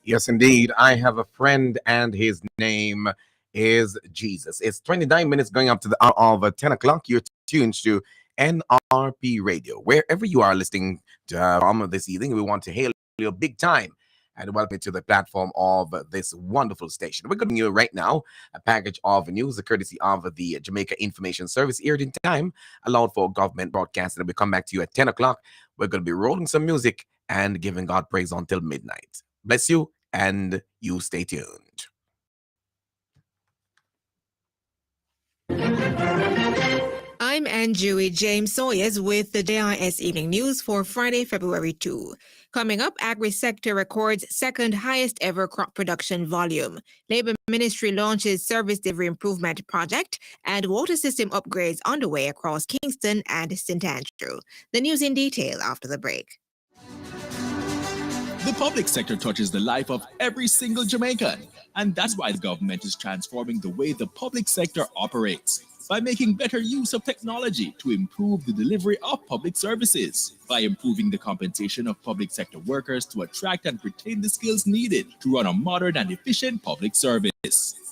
Yes, indeed. I have a friend, and his name is Jesus. It's 29 minutes going up to the hour of 10 o'clock. You're tuned to NRP Radio. Wherever you are listening to from this evening, we want to hail you big time and welcome you to the platform of this wonderful station. We're giving you right now a package of news, courtesy of the Jamaica Information Service, aired in time, allowed for government broadcasting. And we come back to you at 10 o'clock. We're going to be rolling some music and giving God praise until midnight. Bless you, and you stay tuned. I'm Anjui James Sawyers with the JIS Evening News for Friday, February 2. Coming up, agri-sector records second highest ever crop production volume. Labour Ministry launches service delivery improvement project, and water system upgrades underway across Kingston and St. Andrew. The news in detail after the break. The public sector touches the life of every single Jamaican, and that's why the government is transforming the way the public sector operates by making better use of technology to improve the delivery of public services, by improving the compensation of public sector workers to attract and retain the skills needed to run a modern and efficient public service,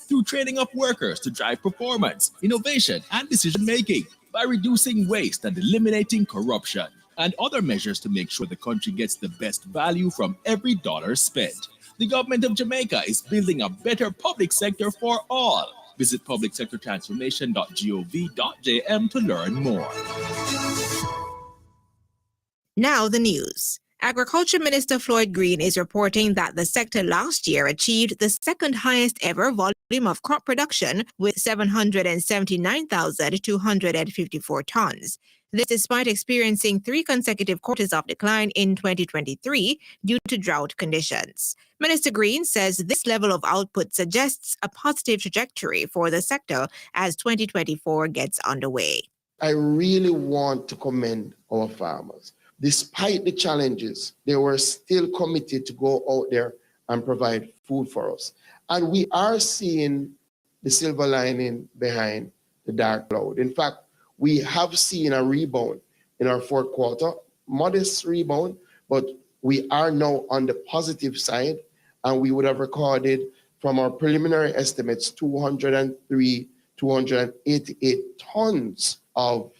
through training of workers to drive performance, innovation, and decision-making, by reducing waste and eliminating corruption, and other measures to make sure the country gets the best value from every dollar spent. The government of Jamaica is building a better public sector for all. Visit publicsectortransformation.gov.jm to learn more. Now the news. Agriculture Minister Floyd Green is reporting that the sector last year achieved the second highest ever volume of crop production with 779,254 tons. This despite experiencing 3 consecutive quarters of decline in 2023 due to drought conditions. Minister Green says this level of output suggests a positive trajectory for the sector as 2024 gets underway. I really want to commend our farmers. Despite the challenges, they were still committed to go out there and provide food for us. And we are seeing the silver lining behind the dark cloud. In fact, we have seen a rebound in our fourth quarter, modest rebound, but we are now on the positive side, and we would have recorded from our preliminary estimates 288 tons of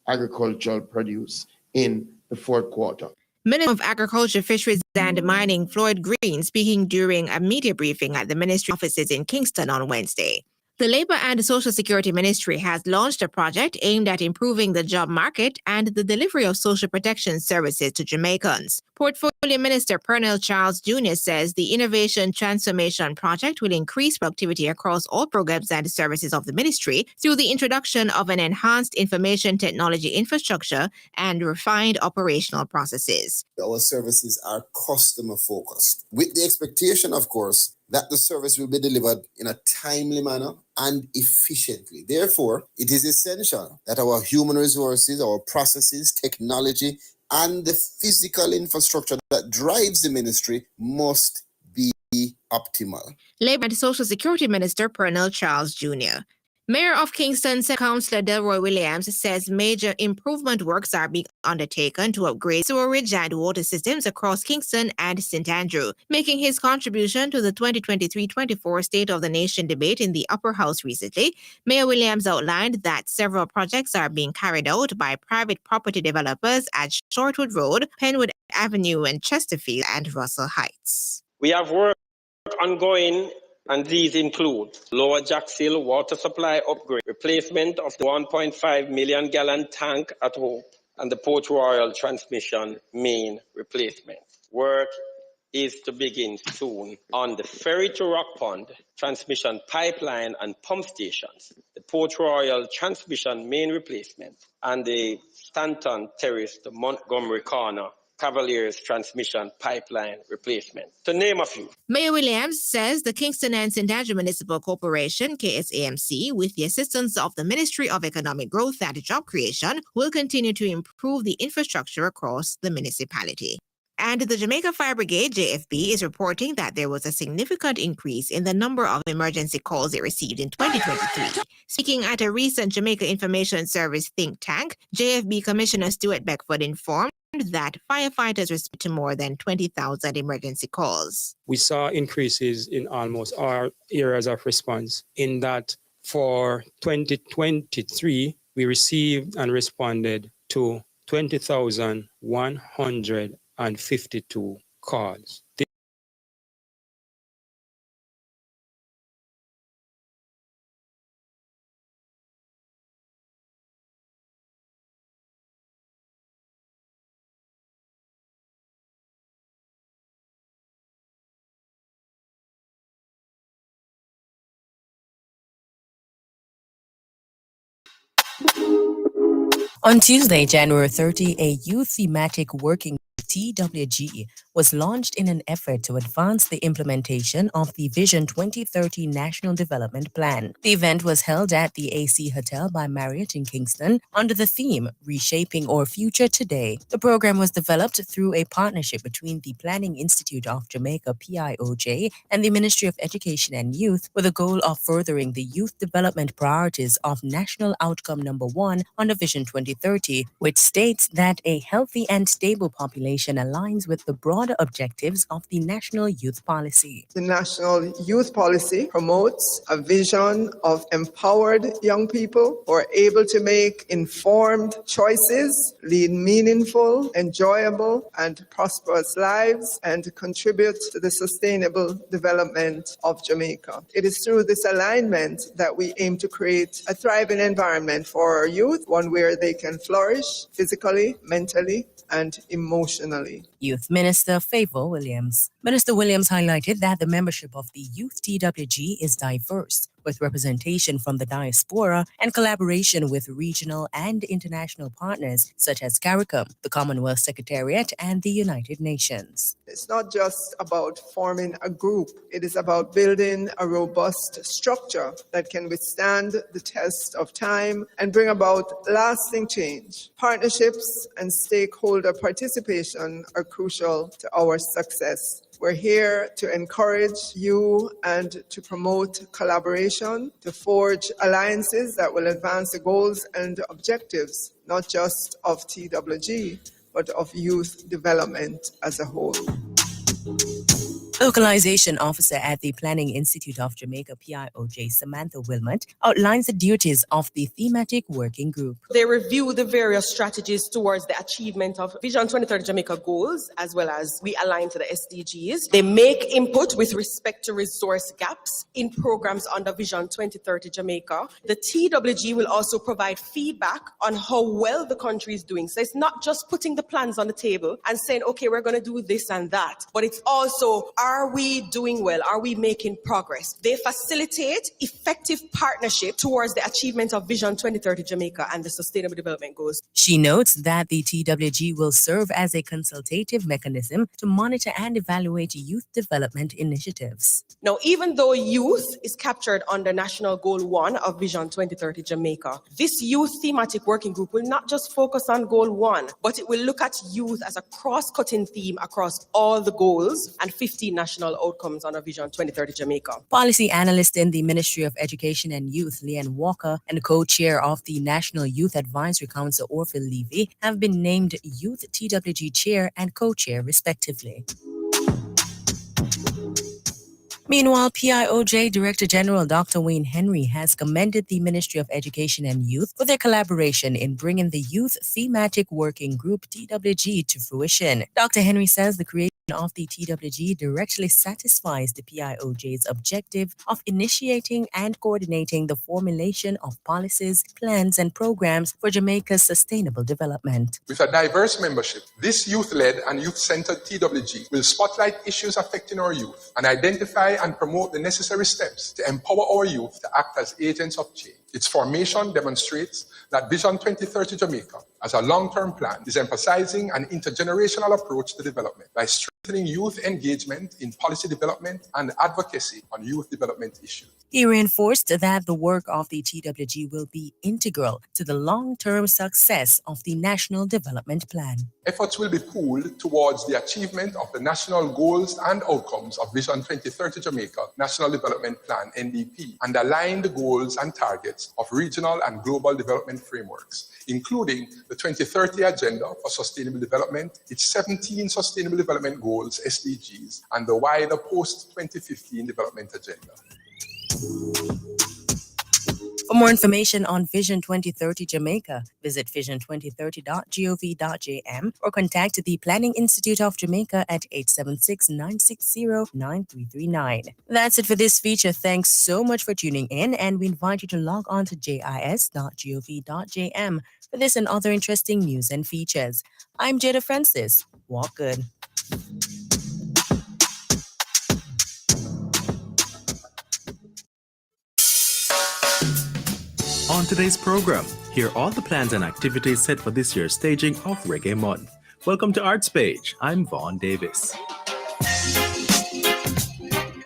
agricultural produce in the fourth quarter. Minister of Agriculture, Fisheries and Mining Floyd Green speaking during a media briefing at the ministry offices in Kingston on Wednesday. The Labour and Social Security Ministry has launched a project aimed at improving the job market and the delivery of social protection services to Jamaicans. Portfolio Minister Pernell Charles Jr. says the Innovation Transformation Project will increase productivity across all programs and services of the ministry through the introduction of an enhanced information technology infrastructure and refined operational processes. Our services are customer focused, with the expectation, of course, that the service will be delivered in a timely manner and efficiently. Therefore, it is essential that our human resources, our processes, technology, and the physical infrastructure that drives the ministry must be optimal. Labour and Social Security Minister Pernell Charles Jr. Mayor of Kingston, Councillor Delroy Williams, says major improvement works are being undertaken to upgrade sewerage and water systems across Kingston and St. Andrew. Making his contribution to the 2023-24 State of the Nation debate in the Upper House recently, Mayor Williams outlined that several projects are being carried out by private property developers at Shortwood Road, Penwood Avenue, and Chesterfield and Russell Heights. We have work ongoing, and these include Lower Jackshill water supply upgrade, replacement of the 1.5 million gallon tank at Hope, and the Port Royal transmission main replacement. Work is to begin soon on the ferry to Rock Pond, transmission pipeline and pump stations, the Port Royal transmission main replacement, and the Stanton Terrace to Montgomery Corner Cavaliers transmission pipeline replacement, to name a few. Mayor Williams says the Kingston and St. Andrew Municipal Corporation, KSAMC, with the assistance of the Ministry of Economic Growth and Job Creation, will continue to improve the infrastructure across the municipality. And the Jamaica Fire Brigade, JFB, is reporting that there was a significant increase in the number of emergency calls it received in 2023. Speaking at a recent Jamaica Information Service think tank, JFB Commissioner Stuart Beckford informed that firefighters respond to more than 20,000 emergency calls. We saw increases in almost all areas of response, in that for 2023, we received and responded to 20,152 calls. On Tuesday, January 30, a youth thematic working TWG was launched in an effort to advance the implementation of the Vision 2030 National Development Plan. The event was held at the AC Hotel by Marriott in Kingston under the theme Reshaping Our Future Today. The program was developed through a partnership between the Planning Institute of Jamaica PIOJ and the Ministry of Education and Youth, with the goal of furthering the youth development priorities of National Outcome Number 1 under Vision 2030, which states that a healthy and stable population aligns with the broader objectives of the National Youth Policy. The National Youth Policy promotes a vision of empowered young people who are able to make informed choices, lead meaningful, enjoyable, and prosperous lives, and contribute to the sustainable development of Jamaica. It is through this alignment that we aim to create a thriving environment for our youth, one where they can flourish physically, mentally, and emotionally. Youth Minister Favour Williams. Minister Williams highlighted that the membership of the Youth TWG is diverse, with representation from the diaspora and collaboration with regional and international partners such as CARICOM, the Commonwealth Secretariat, and the United Nations. It's not just about forming a group. It is about building a robust structure that can withstand the test of time and bring about lasting change. Partnerships and stakeholder participation are crucial to our success. We're here to encourage you and to promote collaboration, to forge alliances that will advance the goals and objectives, not just of TWG, but of youth development as a whole. Localization Officer at the Planning Institute of Jamaica PIOJ, Samantha Wilmot, outlines the duties of the thematic working group. They review the various strategies towards the achievement of Vision 2030 Jamaica goals, as well as we align to the SDGs. They make input with respect to resource gaps in programs under Vision 2030 Jamaica. The TWG will also provide feedback on how well the country is doing. So it's not just putting the plans on the table and saying, okay, we're going to do this and that, but it's also, are we doing well? Are we making progress? They facilitate effective partnership towards the achievement of Vision 2030 Jamaica and the Sustainable Development Goals. She notes that the TWG will serve as a consultative mechanism to monitor and evaluate youth development initiatives. Now, even though youth is captured under National Goal 1 of Vision 2030 Jamaica, this youth thematic working group will not just focus on Goal 1, but it will look at youth as a cross-cutting theme across all the goals and 15 national outcomes under Vision 2030 Jamaica. Policy analyst in the Ministry of Education and Youth, Leanne Walker, and co-chair of the National Youth Advisory Council, Orville Levy, have been named Youth TWG Chair and Co-Chair, respectively. Meanwhile, PIOJ Director General Dr. Wayne Henry has commended the Ministry of Education and Youth for their collaboration in bringing the Youth Thematic Working Group TWG to fruition. Dr. Henry says the creation of the TWG directly satisfies the PIOJ's objective of initiating and coordinating the formulation of policies, plans, and programs for Jamaica's sustainable development. With a diverse membership, this youth-led and youth-centered TWG will spotlight issues affecting our youth and identify and promote the necessary steps to empower our youth to act as agents of change. Its formation demonstrates that Vision 2030 Jamaica, as a long-term plan is emphasizing an intergenerational approach to development by strengthening youth engagement in policy development and advocacy on youth development issues. He reinforced that the work of the TWG will be integral to the long-term success of the National Development Plan. Efforts will be pooled towards the achievement of the national goals and outcomes of Vision 2030 Jamaica National Development Plan, NDP, and align the goals and targets of regional and global development frameworks, including the 2030 Agenda for Sustainable Development, its 17 Sustainable Development Goals, SDGs, and the wider post-2015 Development Agenda. For more information on Vision 2030 Jamaica, visit vision2030.gov.jm or contact the Planning Institute of Jamaica at 876-960-9339. That's it for this feature. Thanks so much for tuning in, and we invite you to log on to jis.gov.jm for this and other interesting news and features. I'm Jada Francis. Walk good. On today's program, hear all the plans and activities set for this year's staging of Reggae Month. Welcome to Arts Page. I'm Vaughn Davis.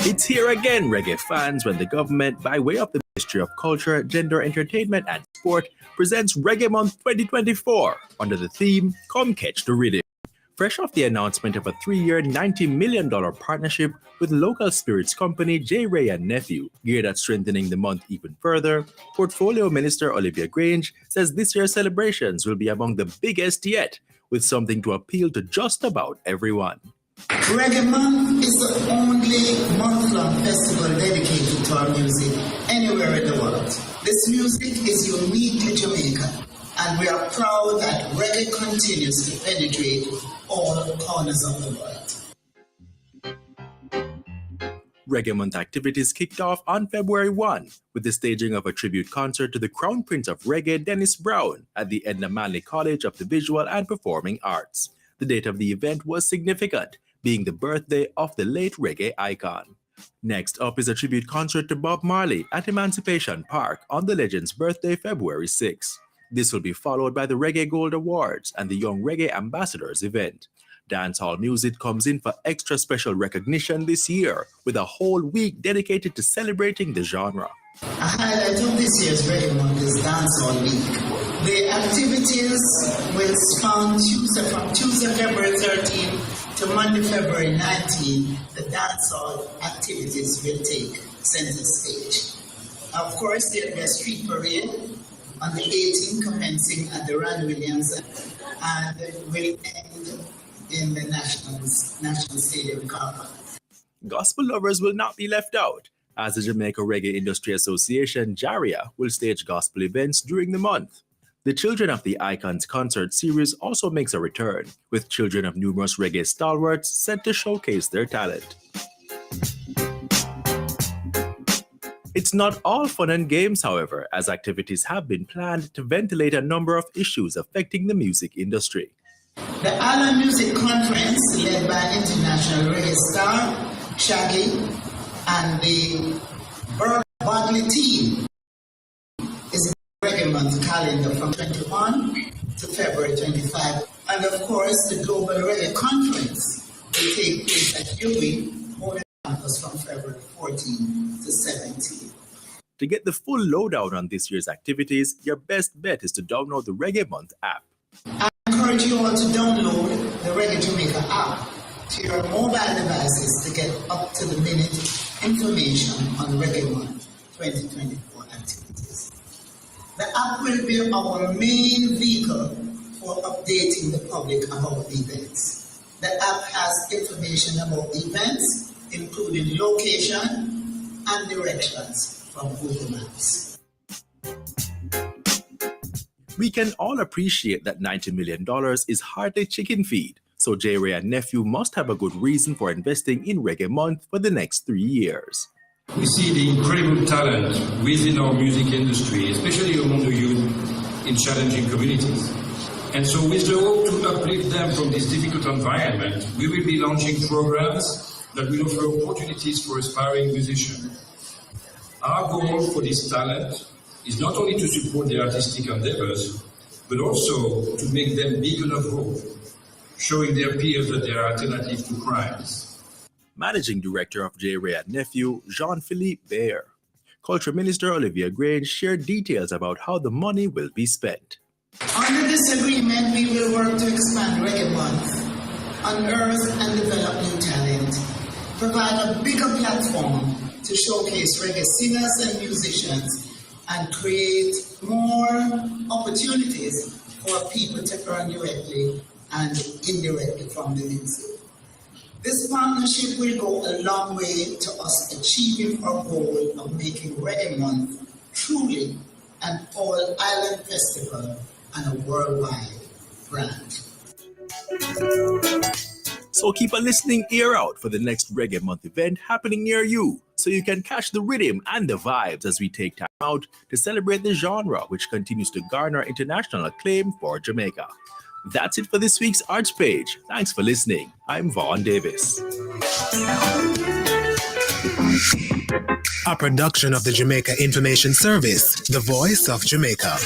It's here again, reggae fans, when the government, by way of the Ministry of Culture, Gender, Entertainment and Sport, presents Reggae Month 2024 under the theme, Come Catch the Rhythm. Fresh off the announcement of a 3-year, $90 million partnership with local spirits company J. Ray and Nephew, geared at strengthening the month even further, Portfolio Minister Olivia Grange says this year's celebrations will be among the biggest yet, with something to appeal to just about everyone. Reggae Month is the only month-long festival dedicated to our music anywhere in the world. This music is unique to Jamaica, and we are proud that reggae continues to penetrate all corners of the world. Reggae Month activities kicked off on February 1 with the staging of a tribute concert to the Crown Prince of Reggae, Dennis Brown, at the Edna Manley College of the Visual and Performing Arts. The date of the event was significant, being the birthday of the late reggae icon. Next up is a tribute concert to Bob Marley at Emancipation Park on the legend's birthday, February 6. This will be followed by the Reggae Gold Awards and the Young Reggae Ambassadors event. Dancehall music comes in for extra special recognition this year, with a whole week dedicated to celebrating the genre. A highlight of this year's Reggae Month is Dancehall Week. The activities will span from Tuesday, February 13 to Monday, February 19. The dancehall activities will take center stage. Of course, there will be a street parade on the 18th, commencing at the Rand Williams, and will end in the National Stadium car park. Gospel lovers will not be left out, as the Jamaica Reggae Industry Association, JARIA, will stage gospel events during the month. The Children of the Icons concert series also makes a return, with children of numerous reggae stalwarts set to showcase their talent. It's not all fun and games, however, as activities have been planned to ventilate a number of issues affecting the music industry. The Island Music Conference, led by international reggae star Shaggy and the Bartley team, is in the Reggae Month calendar from 21 to February 25. And of course, the Global Reggae Conference will take place at UWI, campus from February 14 to 17. To get the full lowdown on this year's activities, your best bet is to download the Reggae Month app. I encourage you all to download the Reggae Jamaica app to your mobile devices to get up-to-the-minute information on Reggae Month 2024 activities. The app will be our main vehicle for updating the public about the events. The app has information about the events, including location and directions from Google Maps. We can all appreciate that $90 million is hardly chicken feed, so J. Ray and Nephew must have a good reason for investing in Reggae Month for the next 3 years. We see the incredible talent within our music industry, especially among the youth in challenging communities. And so with the hope to uplift them from this difficult environment, we will be launching programs that will offer opportunities for aspiring musicians. Our goal for this talent is not only to support their artistic endeavors, but also to make them beacon of hope, showing their peers that there are alternatives to crimes. Managing Director of J. Ray and Nephew, Jean-Philippe Baer. Culture Minister Olivia Grange shared details about how the money will be spent. Under this agreement, we will work to expand Reggae Month, unearth and develop new talent, provide a bigger platform to showcase reggae singers and musicians, and create more opportunities for people to earn directly and indirectly from the music. This partnership will go a long way to us achieving our goal of making Reggae Month truly an all-island festival and a worldwide brand. So keep a listening ear out for the next Reggae Month event happening near you, so you can catch the rhythm and the vibes as we take time out to celebrate the genre, which continues to garner international acclaim for Jamaica. That's it for this week's Arts Page. Thanks for listening. I'm Vaughn Davis. A production of the Jamaica Information Service, the voice of Jamaica.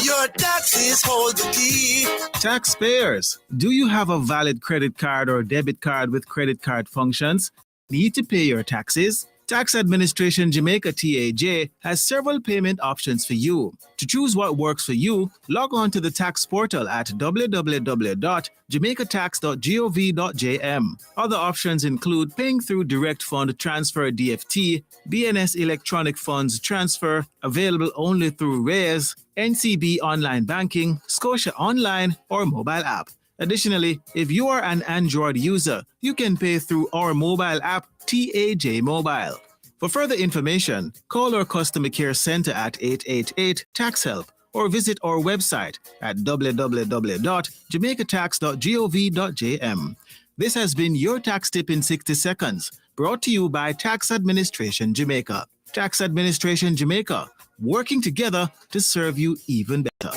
Your taxes hold the key. Taxpayers, do you have a valid credit card or debit card with credit card functions? Need to pay your taxes? Tax Administration Jamaica TAJ has several payment options for you. To choose what works for you, log on to the tax portal at www.jamaicatax.gov.jm. Other options include paying through Direct Fund Transfer DFT, BNS Electronic Funds Transfer, available only through RAYS, NCB Online Banking, Scotia Online, or mobile app. Additionally, if you are an Android user, you can pay through our mobile app, TAJ Mobile. For further information, call our customer care center at 888-TAX-HELP or visit our website at www.jamaicatax.gov.jm. This has been your tax tip in 60 seconds, brought to you by Tax Administration Jamaica. Tax Administration Jamaica, working together to serve you even better.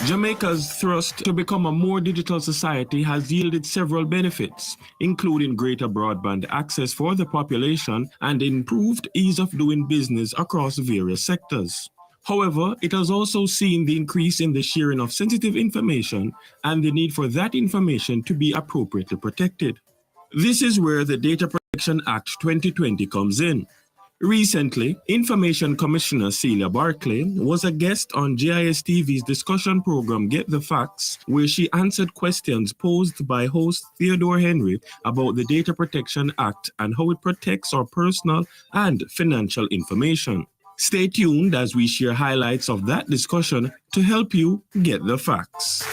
Jamaica's thrust to become a more digital society has yielded several benefits, including greater broadband access for the population and improved ease of doing business across various sectors. However, it has also seen the increase in the sharing of sensitive information and the need for that information to be appropriately protected. This is where the Data Protection Act 2020 comes in. Recently, Information Commissioner Celia Barclay was a guest on GIS TV's discussion program Get the Facts, where she answered questions posed by host Theodore Henry about the Data Protection Act and how it protects our personal and financial information. Stay tuned as we share highlights of that discussion to help you get the facts.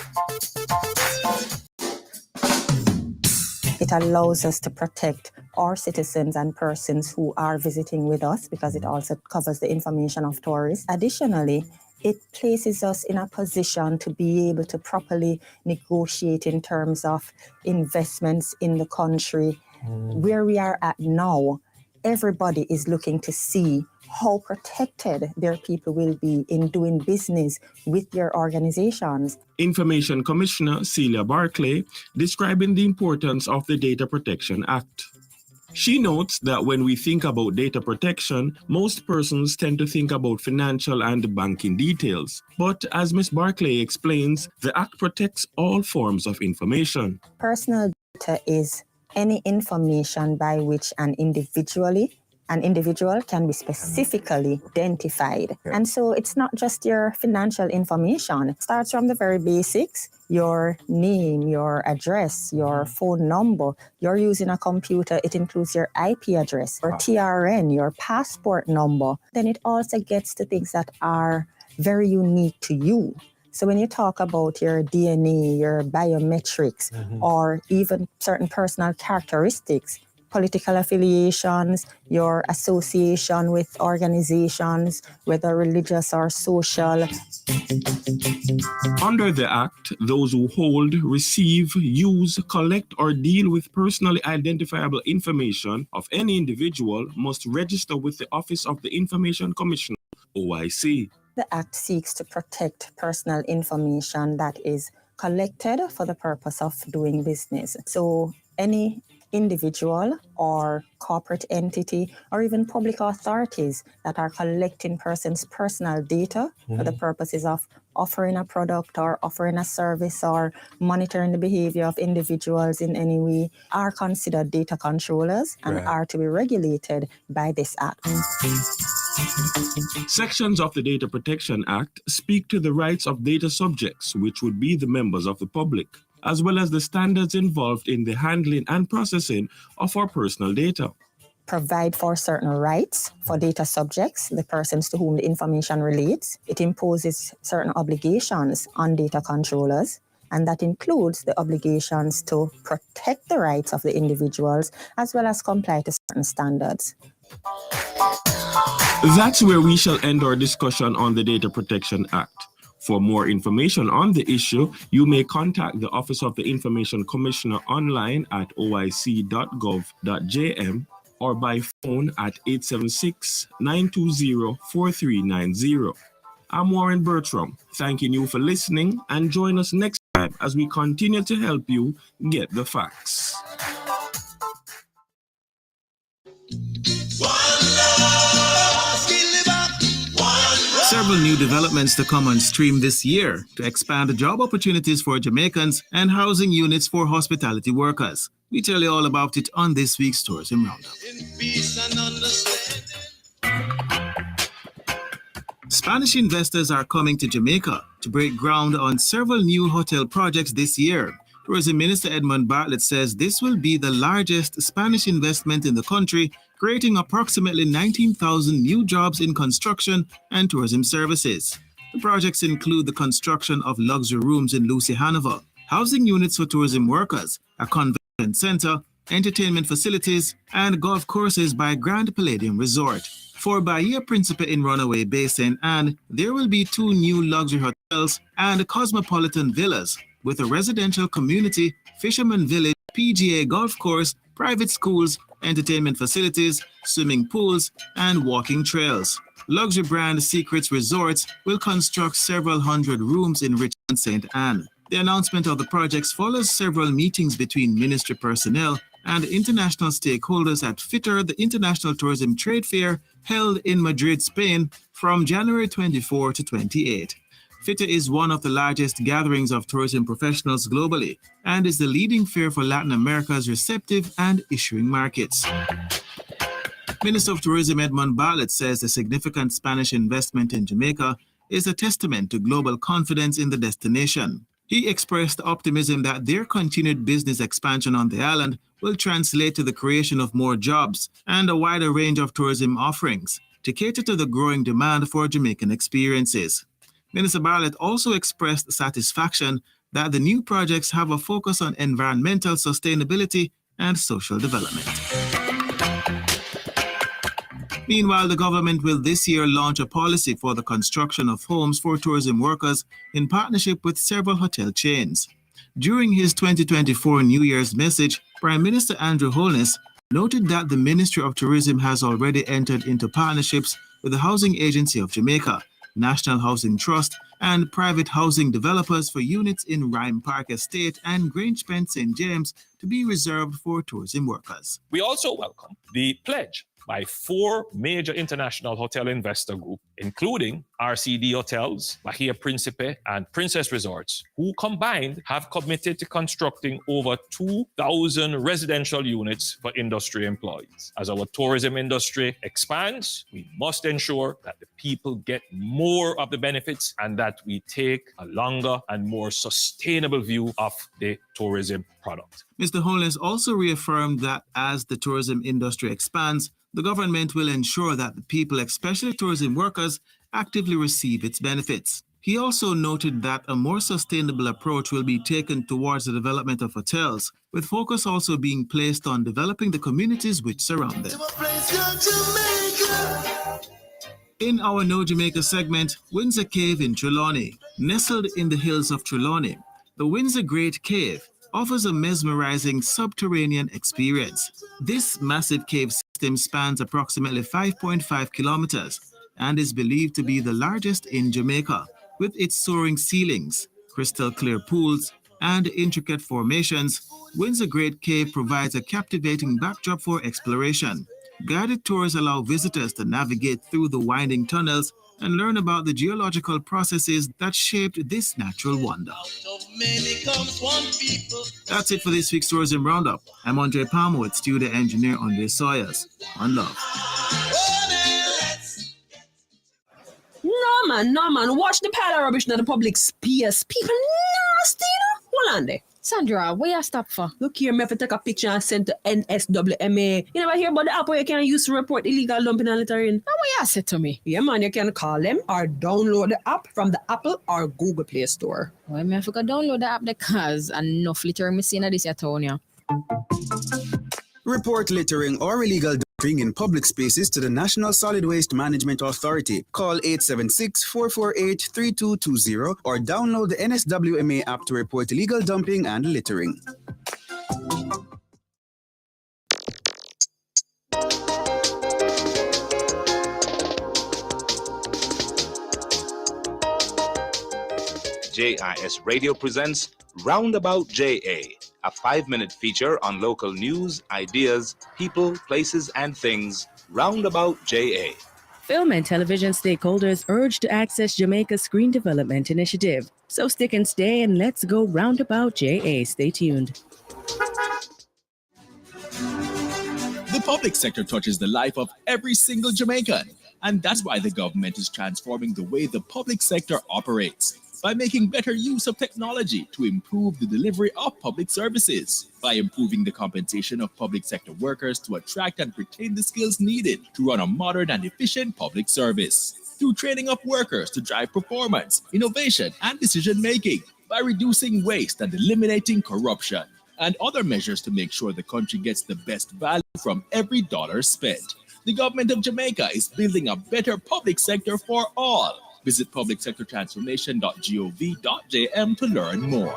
It allows us to protect our citizens and persons who are visiting with us because it also covers the information of tourists. Additionally, it places us in a position to be able to properly negotiate in terms of investments in the country. Where we are at now, everybody is looking to see how protected their people will be in doing business with their organizations. Information Commissioner Celia Barclay describing the importance of the Data Protection Act. She notes that when we think about data protection, most persons tend to think about financial and banking details. But as Ms. Barclay explains, the Act protects all forms of information. Personal data is any information by which an individual can be specifically identified. And so it's not just your financial information. It starts from the very basics, your name, your address, your phone number. You're using a computer, it includes your IP address, your TRN, your passport number. Then it also gets to things that are very unique to you. So when you talk about your DNA, your biometrics, or even certain personal characteristics, political affiliations, your association with organizations, whether religious or social. Under the Act, those who hold, receive, use, collect, or deal with personally identifiable information of any individual must register with the Office of the Information Commissioner, OIC. The Act seeks to protect personal information that is collected for the purpose of doing business. So any individual or corporate entity or even public authorities that are collecting persons' personal data for the purposes of offering a product or offering a service or monitoring the behavior of individuals in any way are considered data controllers and are to be regulated by this act. Sections of the Data Protection Act speak to the rights of data subjects, which would be the members of the public, as well as the standards involved in the handling and processing of our personal data. Provide for certain rights for data subjects, the persons to whom the information relates. It imposes certain obligations on data controllers, and that includes the obligations to protect the rights of the individuals as well as comply to certain standards. That's where we shall end our discussion on the Data Protection Act. For more information on the issue, you may contact the Office of the Information Commissioner online at oic.gov.jm or by phone at 876-920-4390. I'm Warren Bertram, thanking you for listening, and join us next time as we continue to help you get the facts. Several new developments to come on stream this year to expand job opportunities for Jamaicans and housing units for hospitality workers. We tell you all about it on this week's Tourism Roundup. Spanish investors are coming to Jamaica to break ground on several new hotel projects this year. Tourism Minister Edmund Bartlett says this will be the largest Spanish investment in the country, creating approximately 19,000 new jobs in construction and tourism services. The projects include the construction of luxury rooms in Lucy Hanover, housing units for tourism workers, a convention center, entertainment facilities, and golf courses by Grand Palladium Resort. For Bahia Principe in Runaway Basin, and there will be 2 new luxury hotels and cosmopolitan villas with a residential community, fisherman village, PGA golf course, private schools, entertainment facilities, swimming pools, and walking trails. Luxury brand Secrets Resorts will construct several hundred rooms in Richmond St. Anne. The announcement of the projects follows several meetings between ministry personnel and international stakeholders at FITR, the International Tourism Trade Fair, held in Madrid, Spain, from January 24 to 28. FITR is one of the largest gatherings of tourism professionals globally and is the leading fair for Latin America's receptive and issuing markets. Minister of Tourism Edmund Bartlett says the significant Spanish investment in Jamaica is a testament to global confidence in the destination. He expressed optimism that their continued business expansion on the island will translate to the creation of more jobs and a wider range of tourism offerings to cater to the growing demand for Jamaican experiences. Minister Bartlett also expressed satisfaction that the new projects have a focus on environmental sustainability and social development. Meanwhile, the government will this year launch a policy for the construction of homes for tourism workers in partnership with several hotel chains. During his 2024 New Year's message, Prime Minister Andrew Holness noted that the Ministry of Tourism has already entered into partnerships with the Housing Agency of Jamaica, National Housing Trust, and private housing developers for units in Rhyme Park Estate and Grange Pen St. James to be reserved for tourism workers. We also welcome the pledge by 4 major international hotel investor groups, including RCD Hotels, Bahia Principe, and Princess Resorts, who combined have committed to constructing over 2,000 residential units for industry employees. As our tourism industry expands, we must ensure that the people get more of the benefits and that we take a longer and more sustainable view of the tourism product. Mr. Holness also reaffirmed that as the tourism industry expands, the government will ensure that the people, especially tourism workers, actively receive its benefits. He also noted that a more sustainable approach will be taken towards the development of hotels, with focus also being placed on developing the communities which surround them. In our No Jamaica segment, Windsor Cave in Trelawney. Nestled in the hills of Trelawney, the Windsor Great Cave offers a mesmerizing subterranean experience. This massive cave system spans approximately 5.5 kilometers and is believed to be the largest in Jamaica, with its soaring ceilings, crystal clear pools, and intricate formations, Windsor Great Cave provides a captivating backdrop for exploration. Guided tours allow visitors to navigate through the winding tunnels and learn about the geological processes that shaped this natural wonder. That's it for this week's Tourism Roundup. I'm Andre Palmer with studio engineer Andre Sawyers. On love. No man, watch the pile of rubbish in the public space. People nasty, you know? Hold on there. Sandra, where you stop for? Look here, me have to take a picture and send to NSWMA. You never hear about the app where you can use to report illegal dumping and littering? Now what you said to me? Yeah man, you can call them or download the app from the Apple or Google Play Store. Well, me have to go download the app because enough littering me seeing at this here town, yeah. Report littering or illegal dumping in public spaces to the National Solid Waste Management Authority. Call 876-448-3220 or download the NSWMA app to report illegal dumping and littering. JIS Radio presents Roundabout JA, a 5-minute feature on local news, ideas, people, places, and things. Roundabout JA. Film and television stakeholders urge to access Jamaica's Screen Development Initiative. So stick and stay and let's go Roundabout JA. Stay tuned. The public sector touches the life of every single Jamaican, and that's why the government is transforming the way the public sector operates by making better use of technology to improve the delivery of public services, by improving the compensation of public sector workers to attract and retain the skills needed to run a modern and efficient public service, through training of workers to drive performance, innovation, and decision-making, by reducing waste and eliminating corruption, and other measures to make sure the country gets the best value from every dollar spent. The government of Jamaica is building a better public sector for all. Visit publicsectortransformation.gov.jm to learn more.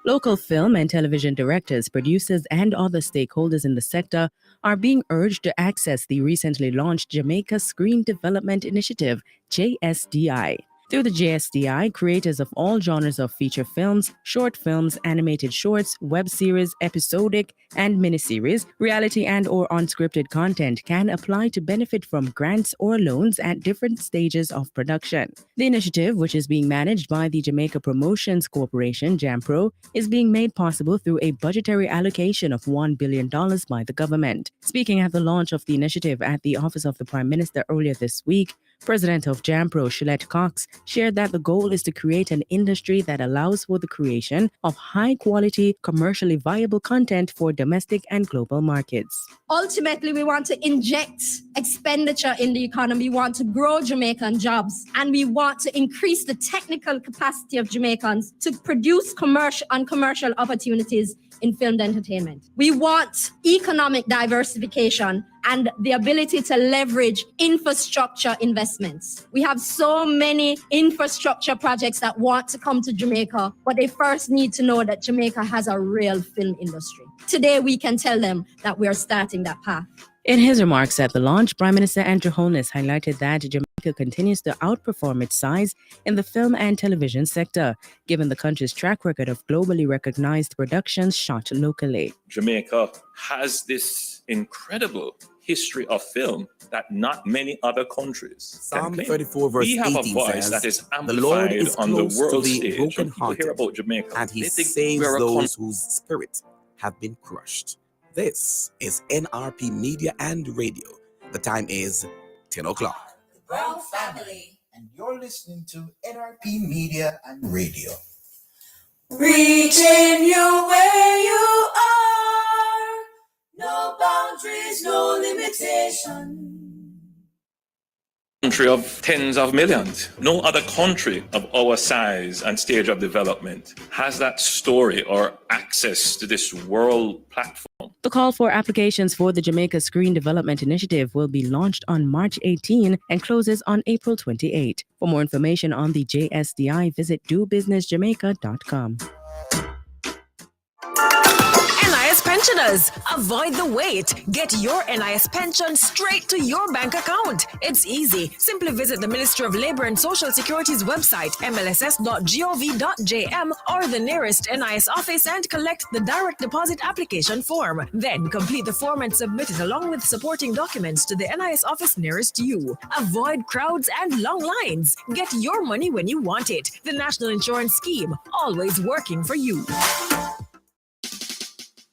Local film and television directors, producers, and other stakeholders in the sector are being urged to access the recently launched Jamaica Screen Development Initiative, JSDI. Through the JSDI, creators of all genres of feature films, short films, animated shorts, web series, episodic and miniseries, reality and or unscripted content can apply to benefit from grants or loans at different stages of production. The initiative, which is being managed by the Jamaica Promotions Corporation, JAMPRO, is being made possible through a budgetary allocation of $1 billion by the government. Speaking at the launch of the initiative at the Office of the Prime Minister earlier this week, President of JAMPRO, Shillette Cox, shared that the goal is to create an industry that allows for the creation of high-quality, commercially viable content for domestic and global markets. Ultimately, we want to inject expenditure in the economy. We want to grow Jamaican jobs, and we want to increase the technical capacity of Jamaicans to produce commercial opportunities in film entertainment. We want economic diversification and the ability to leverage infrastructure investments. We have so many infrastructure projects that want to come to Jamaica, but they first need to know that Jamaica has a real film industry. Today, we can tell them that we are starting that path. In his remarks at the launch, Prime Minister Andrew Holness highlighted that Jamaica continues to outperform its size in the film and television sector, given the country's track record of globally recognized productions shot locally. Jamaica has this incredible history of film that not many other countries Psalm can claim. 34 verse We have a 18 voice says, that is the Lord amplified is on the close to world the stage. When people brokenhearted, hear about Jamaica, and he they think saves we're a those whose spirits have been crushed. This is NRP Media and Radio. The time is 10 o'clock. Brown family, and you're listening to NRP Media and Radio. Reaching you where you are, no boundaries, no limitation. Country of tens of millions. No other country of our size and stage of development has that story or access to this world platform. The call for applications for the Jamaica Screen Development Initiative will be launched on March 18 and closes on April 28. For more information on the JSDI, visit dobusinessjamaica.com. NIS Pension Pensioners, avoid the wait. Get your NIS pension straight to your bank account. It's easy. Simply visit the Ministry of Labor and Social Security's website, mlss.gov.jm, or the nearest NIS office and collect the direct deposit application form. Then complete the form and submit it along with supporting documents to the NIS office nearest you. Avoid crowds and long lines. Get your money when you want it. The National Insurance Scheme, always working for you.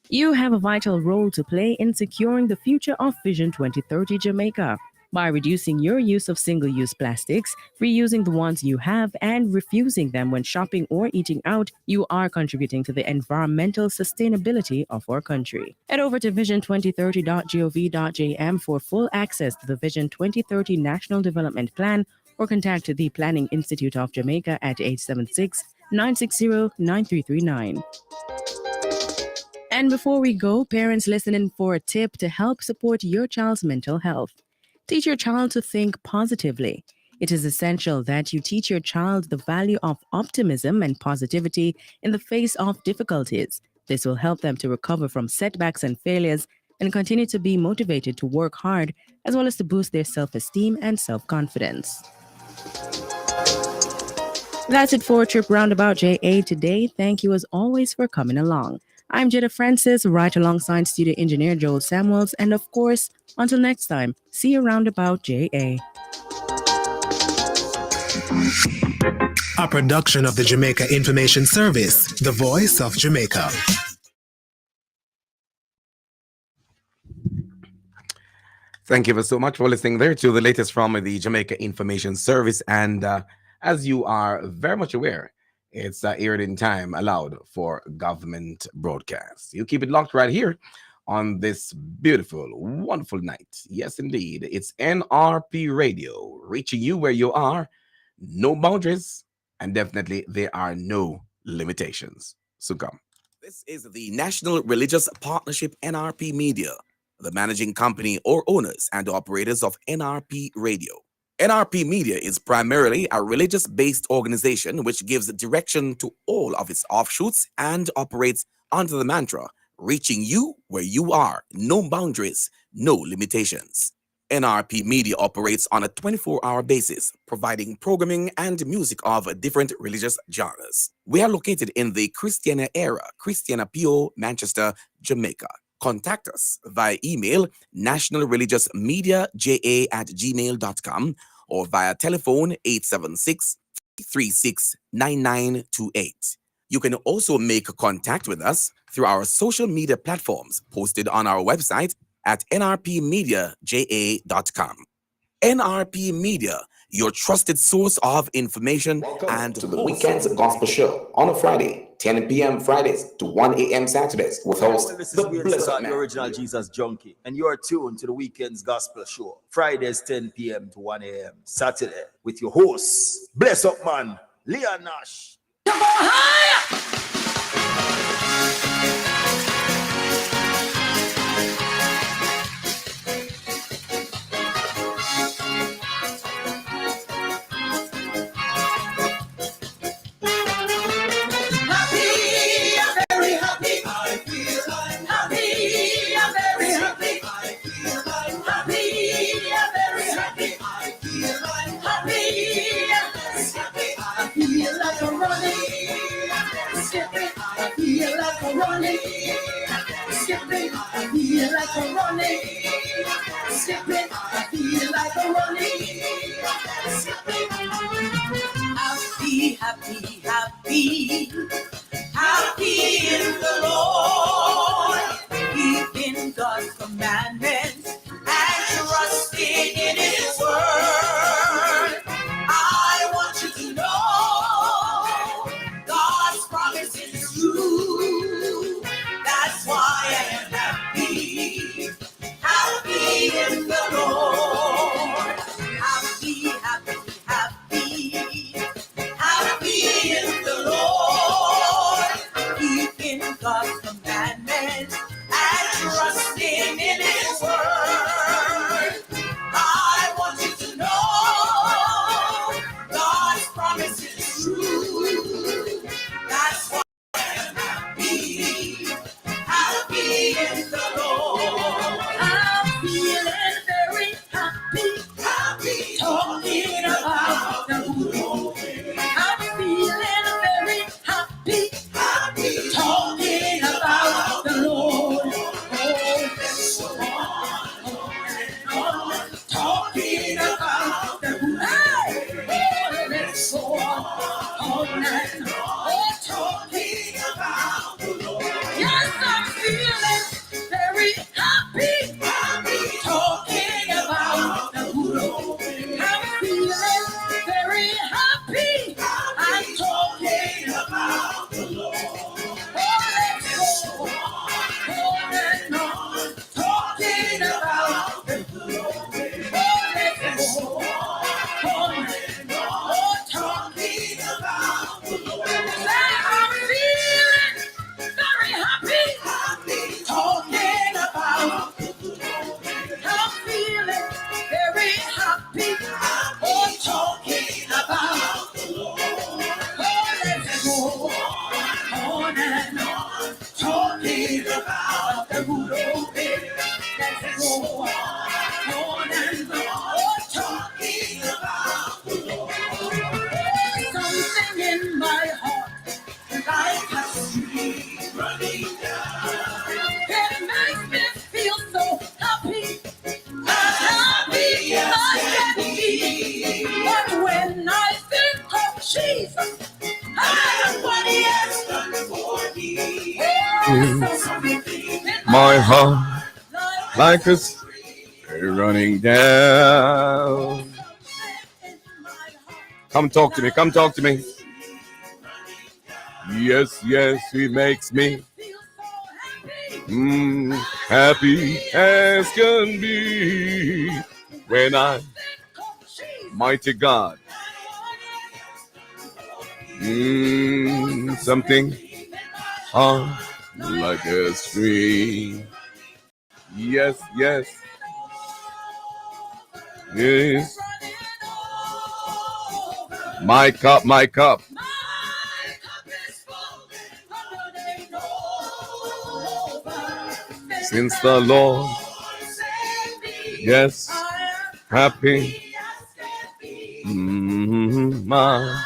You have a vital role to play in securing the future of Vision 2030 Jamaica. By reducing your use of single-use plastics, reusing the ones you have, and refusing them when shopping or eating out, you are contributing to the environmental sustainability of our country. Head over to vision2030.gov.jm for full access to the Vision 2030 National Development Plan, or contact the Planning Institute of Jamaica at 876-960-9339. And before we go, parents listening for a tip to help support your child's mental health. Teach your child to think positively. It is essential that you teach your child the value of optimism and positivity in the face of difficulties. This will help them to recover from setbacks and failures and continue to be motivated to work hard, as well as to boost their self-esteem and self-confidence. That's it for Trip Roundabout JA today. Thank you as always for coming along. I'm Jetta Francis, right alongside studio engineer Joel Samuels, and of course, until next time, see you Roundabout JA. A production of the Jamaica Information Service, the voice of Jamaica. Thank you so much for listening there to the latest from the Jamaica Information Service. And as you are very much aware, it's aired in time allowed for government broadcasts. You keep it locked right here on this beautiful, wonderful night. Yes, indeed. It's NRP Radio, reaching you where you are. No boundaries, and definitely there are no limitations. So come. This is the National Religious Partnership NRP Media, the managing company or owners and operators of NRP Radio. NRP Media is primarily a religious-based organization which gives direction to all of its offshoots and operates under the mantra, reaching you where you are, no boundaries, no limitations. NRP Media operates on a 24-hour basis, providing programming and music of different religious genres. We are located in the Christiana era, Christiana PO, Manchester, Jamaica. Contact us via email nationalreligiousmediaja@gmail.com or via telephone 876-369928. You can also make contact with us through our social media platforms posted on our website at nrpmediaja.com. NRP Media, your trusted source of information. Welcome and to the Weekendz Gospel Show on a Friday, 10 p.m. Fridays to 1 a.m. Saturdays with host This is the Weekendz, Blessed the original Jesus Junkie, and you're tuned to the Weekendz Gospel Show, Fridays 10 p.m. to 1 a.m. Saturday with your host, Bless Up Man, Leon Nash. Come on higher! Happy in the Lord, keeping God's commandments and trusting in His word. I want you to know God's promise is true. That's why I am happy, happy in the Lord. Happy, happy, happy, happy in the Lord, keeping God's commandments and trusting in His word. I want you to know God's promise is true. That's why I'm happy, happy in on and on, talking about the Lord. Yes, I'm feeling very happy, happy, talking about the Lord. I'm feeling very happy, I'm talking about the Lord. Oh, let's go on and on, talking about the Lord. Oh, let's go on and on, talking about the Lord. I'm feeling very happy, happy, talking about the Lord. I'm feeling very happy, oh, talking about the Lord. Oh, let's go on and on, talking about the Lord. Let's go on and on, talking about the Lord. There's something in my heart like a stream running down. It makes me feel so happy, as happy as I can be. But when I think of Jesus and what He has done for me, there's something in My heart like a stream running down. Come talk to me. Come talk to me. Yes, yes, He makes me happy as can be when I, mighty God, something like a stream. Yes, yes, yes. My cup, my cup. Since the Lord, yes, happy, my